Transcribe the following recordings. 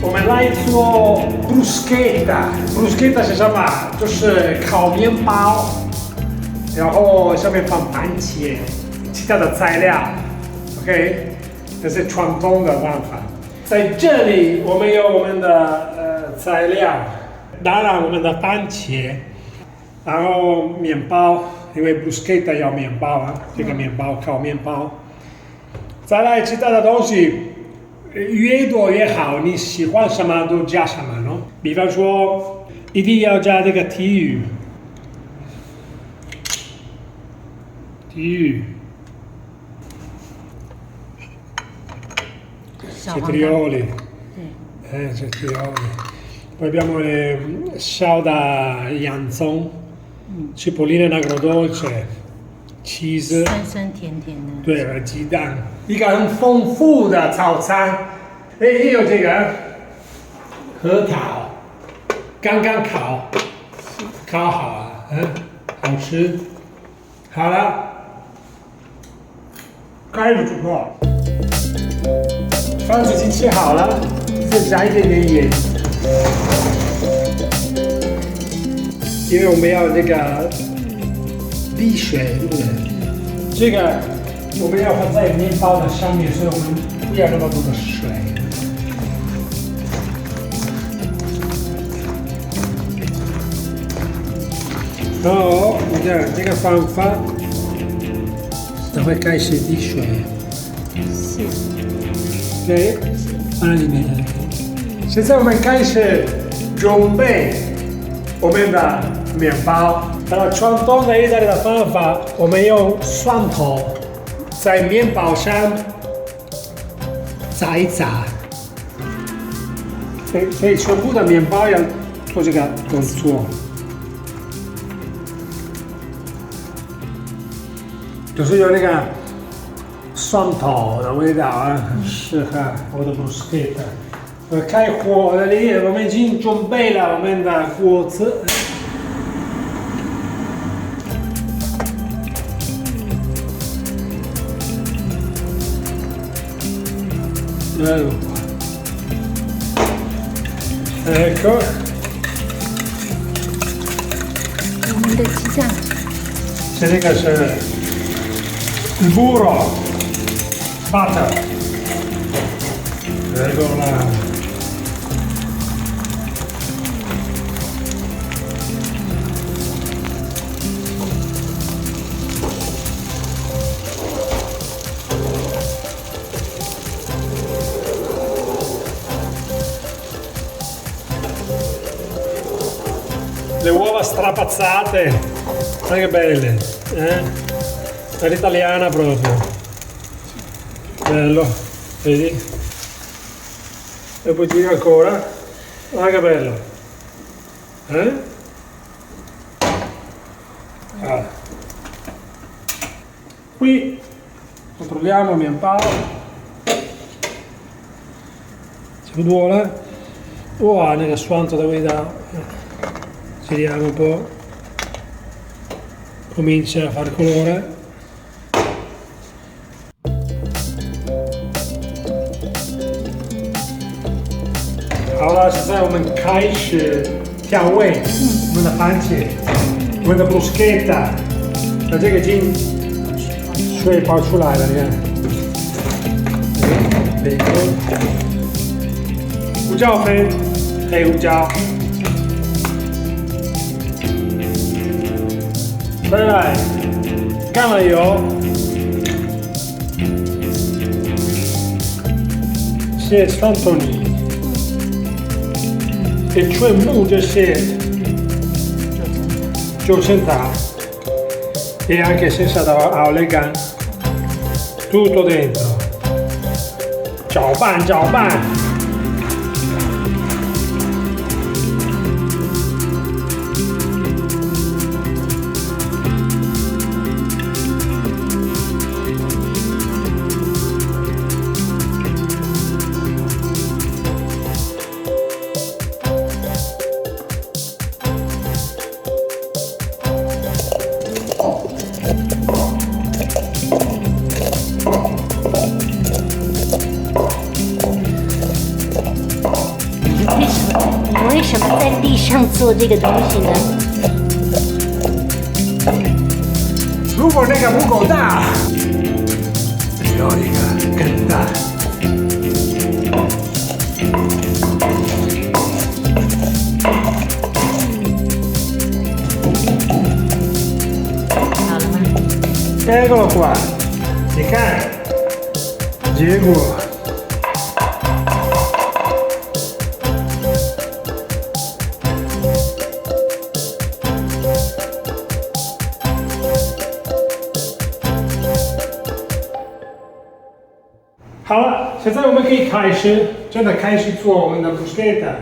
我们来做 bruschetta，bruschetta 是什么？就是烤面包，然后上面放番茄，其他的材料 ，OK， 这是传统的方法。在这里我们有我们的材料，当然我们的番茄，然后面包，因为 bruschetta 要面包啊，这个面包烤面包，再来其他的东西。越多越好，你喜欢什么都加什么喏。比方说，一定要加这个鲫鱼，cetrioli, cetrioli. Poi abbiamo le scialda Yanzon, cipolline in agrodolce, cheese， 酸甜甜的。对，鸡蛋，一个很丰富的早餐。也有这个核桃，刚刚烤好了，好吃。好了，开始煮锅。饭已经切好了，再加一点点盐，因为我们要那个沥水，对不对？这个我们要放在面包的上面，所以我们不要那么多的水。然后你看这个方法，它会开始滴水。是。对，放在里面。现在我们开始准备我们的面包。传统的意大利的方法，我们用蒜头在面包上炸一炸。所以全部的面包要做这个动作。就是有那个蒜头的味道啊，很适合我的 bruschetta。开火了里，我们已经准备了我们的锅子。Ecco. 我们的鸡蛋。这个是 il burro butter. Eccola. Le uova strapazzate, guarda che belle, all'italiana proprio, bello, vedi? E poi tiri ancora, guarda che bello, allora. Qui controlliamo il mianpao, si vuole, nel suanto da guida. Giriamo un po', comincia a fare colore. Allora, 现在我们开始调味，我们的番茄，我们的 bruschetta， 那这个已经水跑出来了，你看，贝果，胡椒粉，黑胡椒。再来，干了油，是santoni e全部就是900 e anche senza orégano, tutto dentro. 搅拌搅拌。做这个东西呢？如果那个不够大，要一个更大。好了吗？ Eccolo qua. 你看，结果。好了，现在我们可以开始，真的开始做我们的 bruschetta。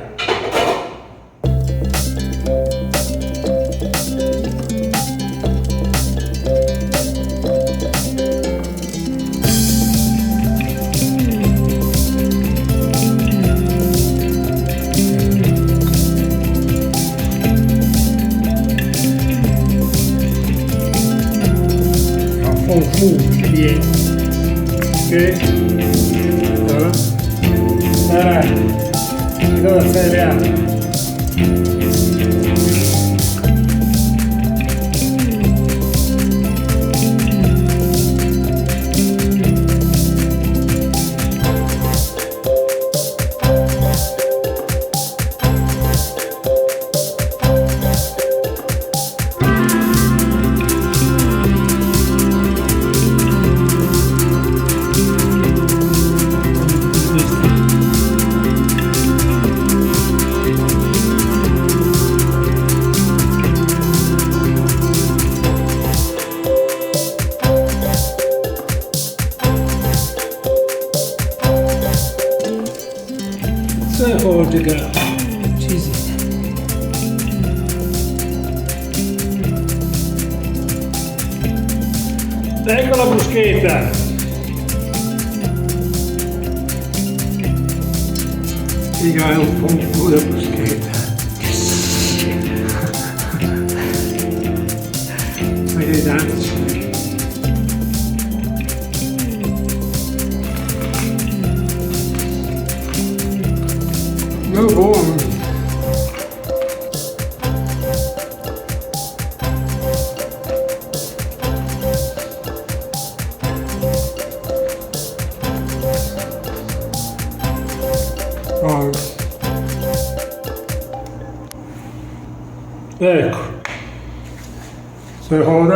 要丰富一点 ，OK。 好了，再来，其他的材料。最后这个 cheesy， ecco la bruschetta， 一个很丰富的 bruschetta， 可以这样子吃。 No buono. Ecco, 最后呢，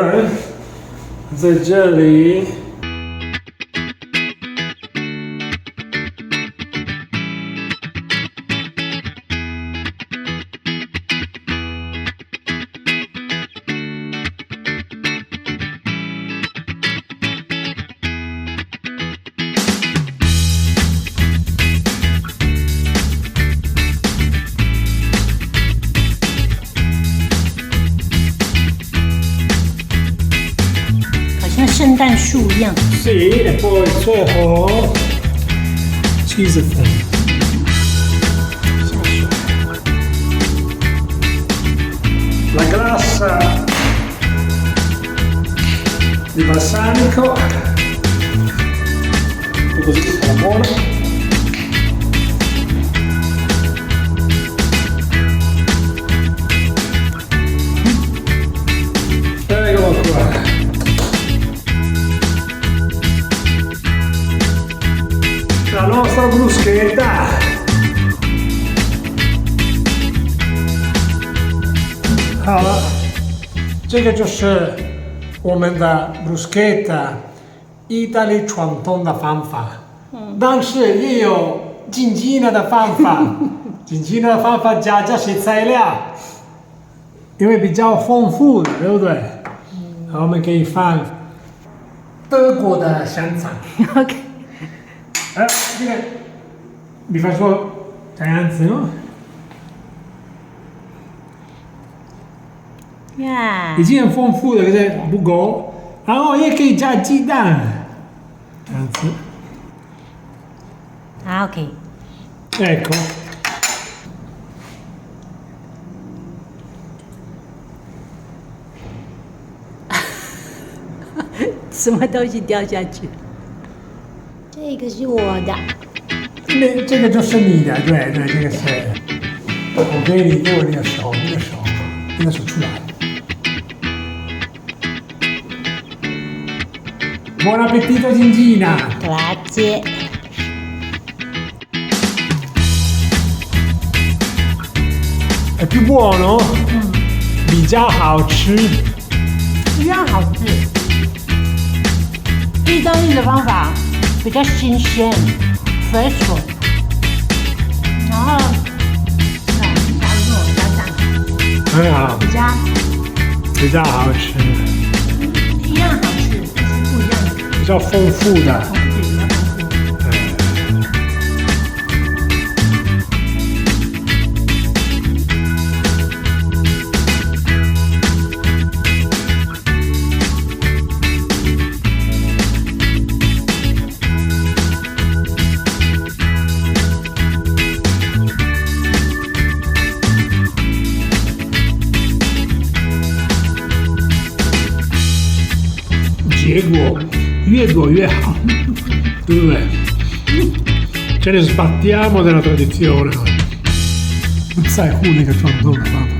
在这里。 像圣诞树一样。Sì, e poi 最后 cheese 粉。下水。La glassa di balsamico, così sarà buono. Eccolo qua. La nostra bruschetta. 好了，这个就是我们的 bruschetta 意大利传统的方法。但是也有经济的方法，经济的方法加这些材料，因为比较丰富，对不对？然后我们可以放德国的香肠。OK。这个，比方说这样子哦。 呀，已经很丰富了，可是不够。然后也可以加鸡蛋，这样子。啊 OK。Ecco。什么东西掉下去？这个是我的。这个就是你的，对对，这个是。我给你那个手，那个手出来。Buon appetito Gingina! Grazie。È più buono? 比较好吃。一样好吃。意大利的方法比较新鲜，fresh。然后，加肉加蛋，很好，比较好吃，一样好吃，但是不一样的。比较丰富的。结果越多越好，对不对？ce ne sbattiamo della tradizione，不在乎那个传统的方法。